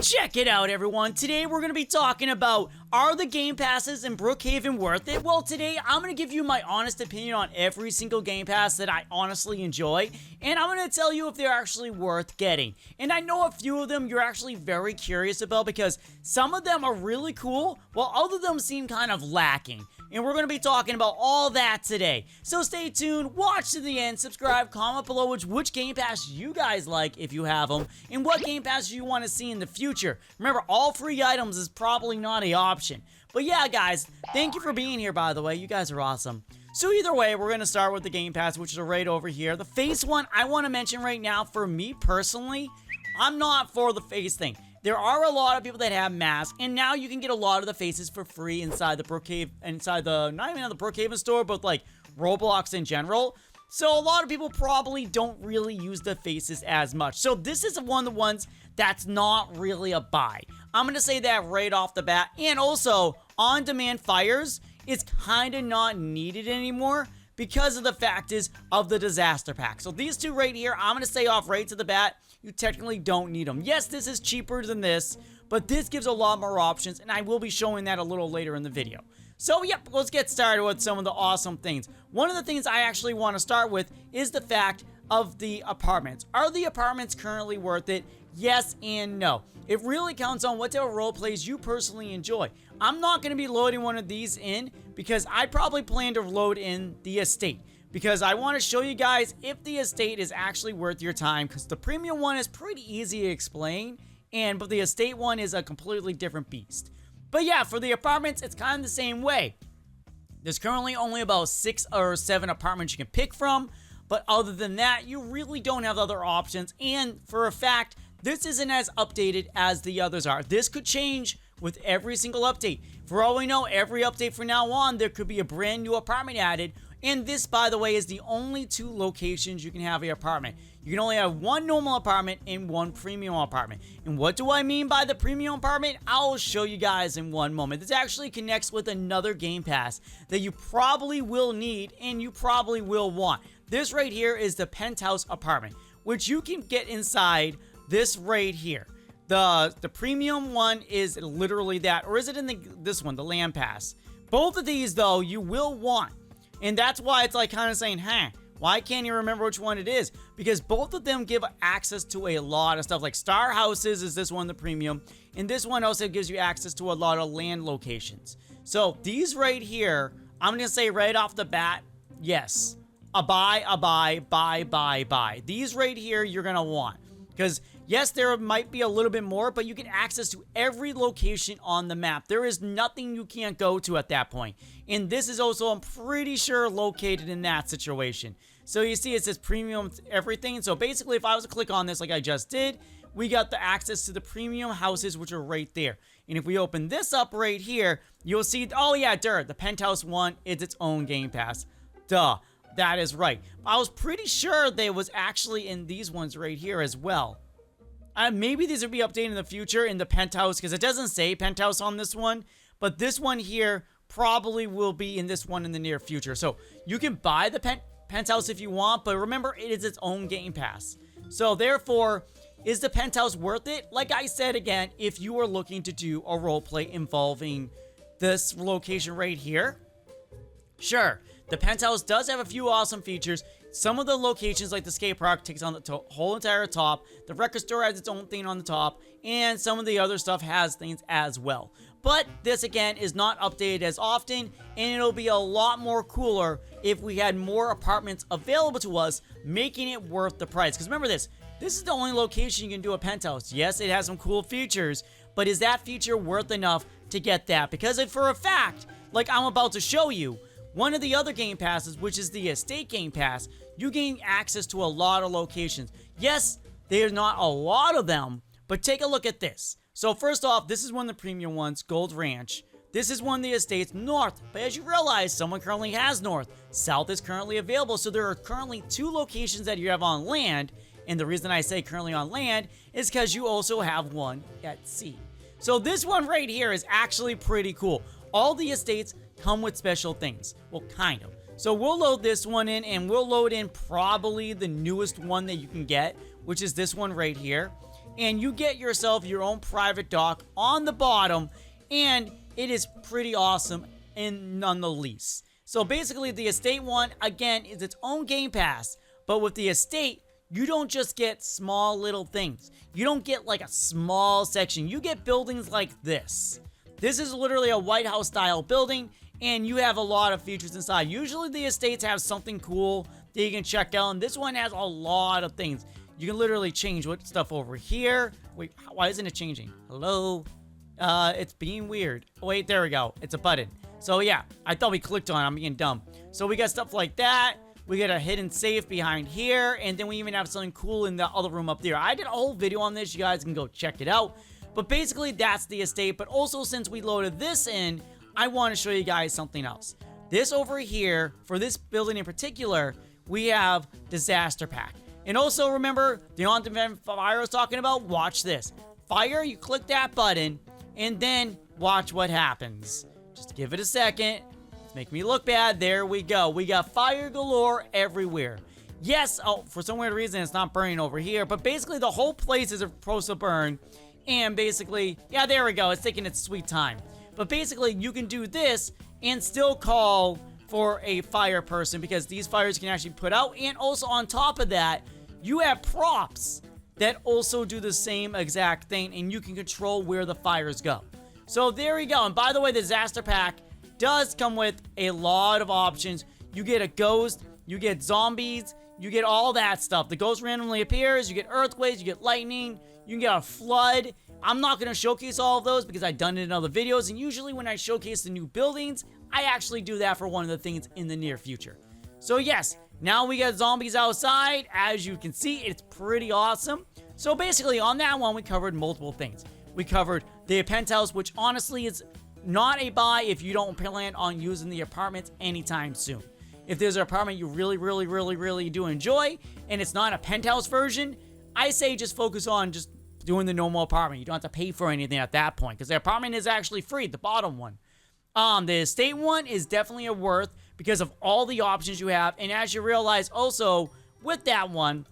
Check it out, everyone. Today we're going to be talking about, are the game passes in Brookhaven worth it? Well, today I'm going to give you my honest opinion on every single game pass that I honestly enjoy, and I'm going to tell you if they're actually worth getting. And I know a few of them you're actually very curious about because some of them are really cool, while other of them seem kind of lacking. And we're going to be talking about all that today. So stay tuned, watch to the end, subscribe, comment below which game pass you guys like if you have them, and what game pass you want to see in the future. Remember, all free items is probably not an option. But yeah, guys, thank you for being here, by the way. You guys are awesome. So either way, we're going to start with the game pass, which is right over here. The face one, I want to mention right now, for me personally, I'm not for the face thing. There are a lot of people that have masks, and now you can get a lot of the faces for free inside the Brookhaven, not even on the Brookhaven store, but like Roblox in general. So a lot of people probably don't really use the faces as much. So this is one of the ones that's not really a buy. I'm going to say that right off the bat. And also, on-demand fires is kind of not needed anymore because of the fact of the disaster pack. So these two right here, I'm going to say off right to the bat, you technically don't need them. Yes, this is cheaper than this, but this gives a lot more options, and I will be showing that a little later in the video. So, yep, let's get started with some of the awesome things. One of the things I actually want to start with is the fact of the apartments. Are the apartments currently worth it? Yes and no. It really counts on what type of role plays you personally enjoy. I'm not going to be loading one of these in because I probably plan to load in the estate, because I want to show you guys if the estate is actually worth your time, because the premium one is pretty easy to explain, but the estate one is a completely different beast. But yeah, for the apartments, it's kind of the same way. There's currently only about 6 or 7 apartments you can pick from, but other than that, you really don't have other options, and for a fact, this isn't as updated as the others are. This could change with every single update. For all we know, every update from now on, there could be a brand new apartment added. And this, by the way, is the only 2 locations you can have your apartment. You can only have 1 normal apartment and 1 premium apartment. And what do I mean by the premium apartment? I'll show you guys in one moment. This actually connects with another game pass that you probably will need and you probably will want. This right here is the penthouse apartment, which you can get inside this right here. The premium one is literally that, or is it in this one, the land pass? Both of these, though, you will want. And that's why it's like kind of saying, why can't you remember which one it is? Because both of them give access to a lot of stuff. Like Star Houses is this one, the premium. And this one also gives you access to a lot of land locations. So these right here, I'm going to say right off the bat, yes. A buy. These right here, you're going to want. Because yes, there might be a little bit more, but you get access to every location on the map. There is nothing you can't go to at that point. And this is also, I'm pretty sure, located in that situation. So you see it says premium everything. So basically, if I was to click on this like I just did, we got the access to the premium houses, which are right there. And if we open this up right here, you'll see, oh yeah, the penthouse one is its own game pass. Duh. That is right. I was pretty sure they was actually in these ones right here as well. Maybe these will be updated in the future in the penthouse, because it doesn't say penthouse on this one. But this one here probably will be in this one in the near future. So you can buy the penthouse if you want, but remember, it is its own game pass. So therefore, is the penthouse worth it? Like I said again, if you are looking to do a roleplay involving this location right here, sure. The penthouse does have a few awesome features. Some of the locations, like the skate park, takes on the whole entire top. The record store has its own thing on the top. And some of the other stuff has things as well. But this, again, is not updated as often. And it'll be a lot more cooler if we had more apartments available to us, making it worth the price. Because remember this is the only location you can do a penthouse. Yes, it has some cool features. But is that feature worth enough to get that? Because for a fact, like I'm about to show you, one of the other game passes, which is the estate game pass, you gain access to a lot of locations. Yes, there's not a lot of them, but take a look at this. So first off, this is one of the premium ones, Gold Ranch. This is one of the estates, North. But as you realize, someone currently has North. South is currently available, so there are currently 2 locations that you have on land. And the reason I say currently on land is because you also have one at sea. So this one right here is actually pretty cool. All the estates come with special things. Well, kind of. So we'll load this one in, and we'll load in probably the newest one that you can get, which is this one right here. and you get yourself your own private dock on the bottom, and it is pretty awesome and none the least. So basically the estate one, again, is its own game pass, but with the estate, you don't just get small little things. You don't get like a small section. You get buildings like this. This is literally a White House style building, and you have a lot of features inside. Usually the estates have something cool that you can check out, and this one has a lot of things. You can literally change what stuff over here. Wait, why isn't it changing? Hello? It's being weird. Oh, wait, there we go. It's a button. So yeah, I thought we clicked on it. I'm being dumb. So we got stuff like that. We got a hidden safe behind here, and then we even have something cool in the other room up there. I did a whole video on this. You guys can go check it out. But basically, that's the estate. But also, since we loaded this in, I want to show you guys something else. This over here, for this building in particular, we have Disaster Pack. And also, remember, the on-demand fire I was talking about? Watch this. Fire, you click that button, and then watch what happens. Just give it a second. Make me look bad. There we go. We got fire galore everywhere. Yes, oh, for some weird reason, it's not burning over here. But basically, the whole place is supposed to burn. And basically, yeah, there we go. It's taking its sweet time. But basically, you can do this and still call for a fire person, because these fires can actually put out. And also on top of that, you have props that also do the same exact thing, and you can control where the fires go. So there you go. And by the way, the Disaster Pack does come with a lot of options. You get a ghost, you get zombies, you get all that stuff. The ghost randomly appears, you get earthquakes, you get lightning, you can get a flood. I'm not going to showcase all of those because I've done it in other videos, and usually when I showcase the new buildings, I actually do that for one of the things in the near future. So yes, now we got zombies outside. As you can see, it's pretty awesome. So basically on that one, we covered multiple things. We covered the penthouse, which honestly is not a buy if you don't plan on using the apartments anytime soon. If there's an apartment you really do enjoy, and it's not a penthouse version, I say just focus on just doing the normal apartment. You don't have to pay for anything at that point, because the apartment is actually free, the bottom one. The estate one is definitely a worth because of all the options you have, and as you realize also, with that one,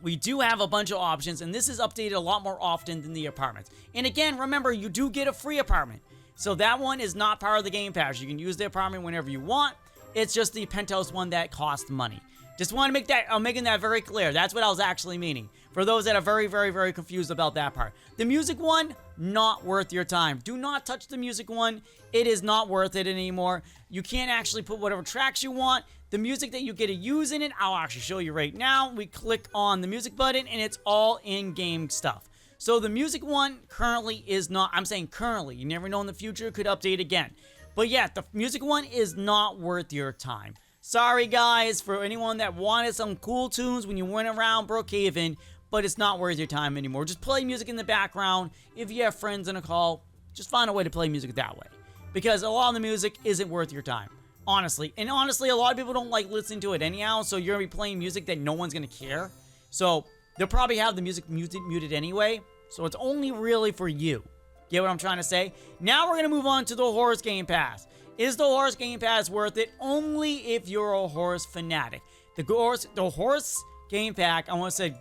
we do have a bunch of options, and this is updated a lot more often than the apartments. And again, remember, you do get a free apartment. So that one is not part of the Game Pass. You can use the apartment whenever you want. It's just the penthouse one that costs money. Just want to make that, I'm making that very clear. That's what I was actually meaning. For those that are very confused about that part. The music one, not worth your time. Do not touch the music one. It is not worth it anymore. You can't actually put whatever tracks you want. The music that you get to use in it, I'll actually show you right now. We click on the music button, and it's all in-game stuff. So the music one currently is not, I'm saying currently, you never know in the future, it could update again. But yeah, the music one is not worth your time. Sorry guys, for anyone that wanted some cool tunes when you went around Brookhaven, but it's not worth your time anymore. Just play music in the background. If you have friends in a call, just find a way to play music that way. Because a lot of the music isn't worth your time, honestly. And honestly, a lot of people don't like listening to it anyhow, so you're going to be playing music that no one's going to care. So they'll probably have the music muted anyway, so it's only really for you. Get what I'm trying to say? Now we're going to move on to the Horse Game Pass. Is the Horse Game Pass worth it? Only if you're a horse fanatic. The Horse Game Pack, I want to say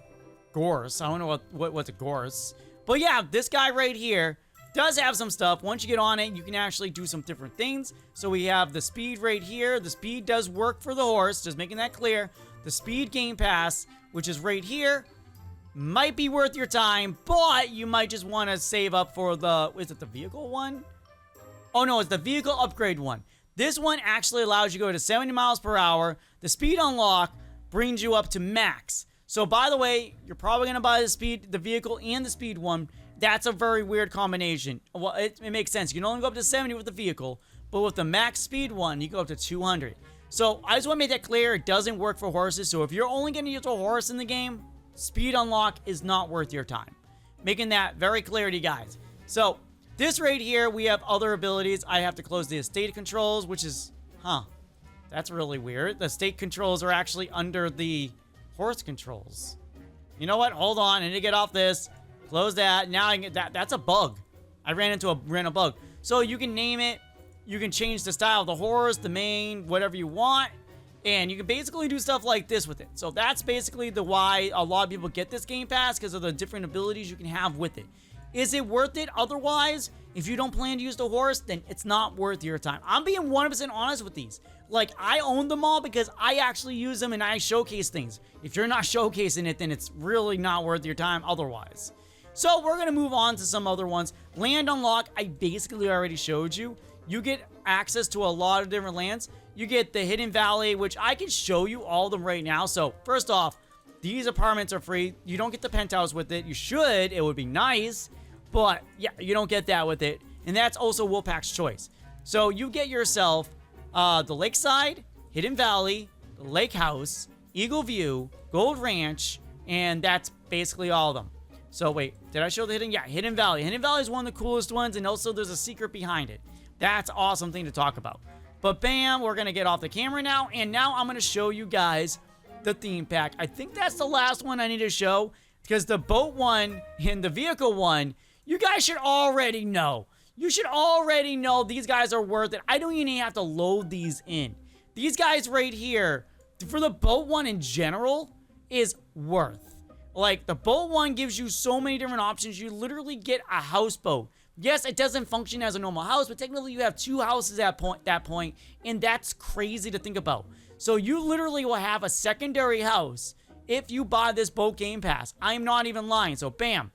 Gorse. I don't know what's a Gorse. But yeah, this guy right here does have some stuff. Once you get on it, you can actually do some different things. So we have the speed right here. The speed does work for the horse, just making that clear. The Speed Game Pass, which is right here, might be worth your time, but you might just want to save up for the, is it the vehicle one? Oh no, it's the vehicle upgrade one. This one actually allows you to go to 70 miles per hour. The speed unlock brings you up to max. So by the way, you're probably going to buy the vehicle and the speed one. That's a very weird combination. Well, it makes sense. You can only go up to 70 with the vehicle, but with the max speed one, you go up to 200. So I just want to make that clear. It doesn't work for horses. So if you're only going to use a horse in the game, speed unlock is not worth your time. Making that very clear to you guys. So this right here, we have other abilities. I have to close the estate controls, which is, that's really weird. The estate controls are actually under the horse controls. You know what? Hold on. I need to get off this. Close that. Now I can get that. That's a bug. I ran into a random bug. So you can name it. You can change the style of the horse, the mane, whatever you want. And you can basically do stuff like this with it. So that's basically the why a lot of people get this game pass, because of the different abilities you can have with it. Is it worth it? Otherwise, if you don't plan to use the horse, then it's not worth your time. I'm being 100% honest with these. Like, I own them all because I actually use them and I showcase things. If you're not showcasing it, then it's really not worth your time otherwise. So we're going to move on to some other ones. Land unlock, I basically already showed you. You get access to a lot of different lands. You get the Hidden Valley, which I can show you all of them right now. So first off, these apartments are free. You don't get the penthouse with it. You should. It would be nice. But yeah, you don't get that with it. And that's also Wolfpaq's choice. So you get yourself the Lakeside, Hidden Valley, the Lake House, Eagle View, Gold Ranch, and that's basically all of them. So wait, did I show the Hidden? Yeah, Hidden Valley. Hidden Valley is one of the coolest ones, and also there's a secret behind it. That's an awesome thing to talk about. But bam, we're going to get off the camera now, and now I'm going to show you guys the theme pack. I think that's the last one I need to show, because the boat one and the vehicle one, you guys should already know. You should already know these guys are worth it. I don't even have to load these in. These guys right here, for the boat one in general, is worth. Like, the boat one gives you so many different options. You literally get a houseboat. Yes, it doesn't function as a normal house, but technically you have 2 houses at that point, and that's crazy to think about. So you literally will have a secondary house if you buy this boat game pass. I'm not even lying. So bam,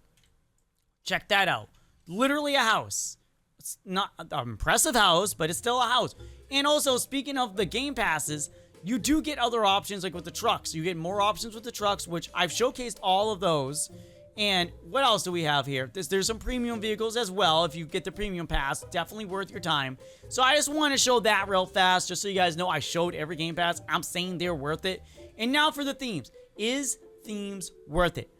check that out. Literally a house. It's not an impressive house, but it's still a house. And also, speaking of the game passes, you do get other options, like with the trucks. You get more options with the trucks, which I've showcased all of those. And what else do we have here? There's some premium vehicles as well. If you get the premium pass, definitely worth your time. So I just want to show that real fast, just so you guys know I showed every game pass. I'm saying they're worth it. And now for the themes. Is themes worth it?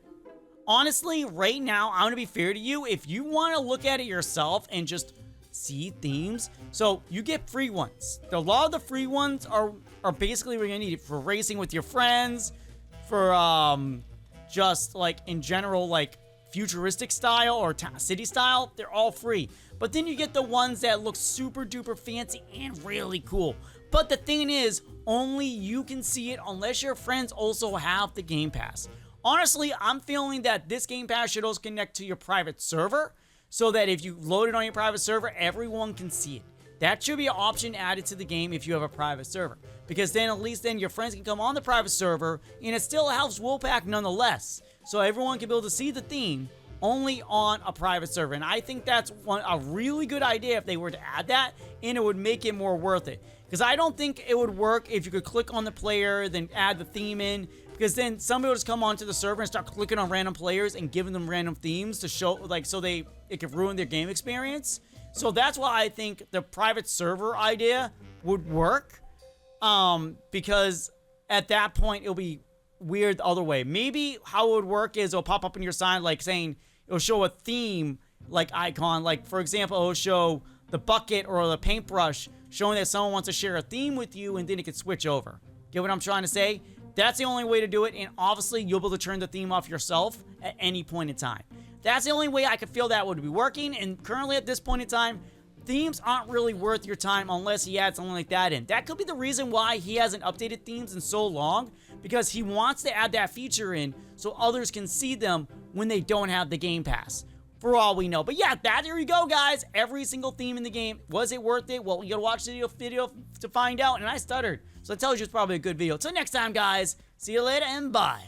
Honestly, right now, I'm going to be fair to you. If you want to look at it yourself and just see themes, so you get free ones. A lot of the free ones are basically what you're going to need for racing with your friends, for just like in general, like futuristic style or city style. They're all free. But then you get the ones that look super duper fancy and really cool. But the thing is, only you can see it unless your friends also have the game pass. Honestly, I'm feeling that this game pass should also connect to your private server, so that if you load it on your private server, everyone can see it. That should be an option added to the game if you have a private server, because then at least then your friends can come on the private server, and it still helps Wolfpaq nonetheless. So everyone can be able to see the theme only on a private server. And I think that's a really good idea if they were to add that, and it would make it more worth it. Because I don't think it would work if you could click on the player, then add the theme in, because then somebody will just come onto the server and start clicking on random players and giving them random themes to show, like, so it could ruin their game experience. So that's why I think the private server idea would work, because at that point it'll be weird the other way. Maybe how it would work is it'll pop up in your sign, like saying it'll show a theme like icon, like for example it'll show the bucket or the paintbrush showing that someone wants to share a theme with you, and then it can switch over. Get what I'm trying to say? That's the only way to do it, and obviously you'll be able to turn the theme off yourself at any point in time. That's the only way I could feel that would be working, and currently at this point in time, themes aren't really worth your time unless he adds something like that in. That could be the reason why he hasn't updated themes in so long, because he wants to add that feature in so others can see them when they don't have the game pass, for all we know. But yeah, there you go, guys. Every single theme in the game. Was it worth it? Well, you gotta watch the video to find out, and I stuttered. So that tells you it's probably a good video. Till next time, guys. See you later, and bye.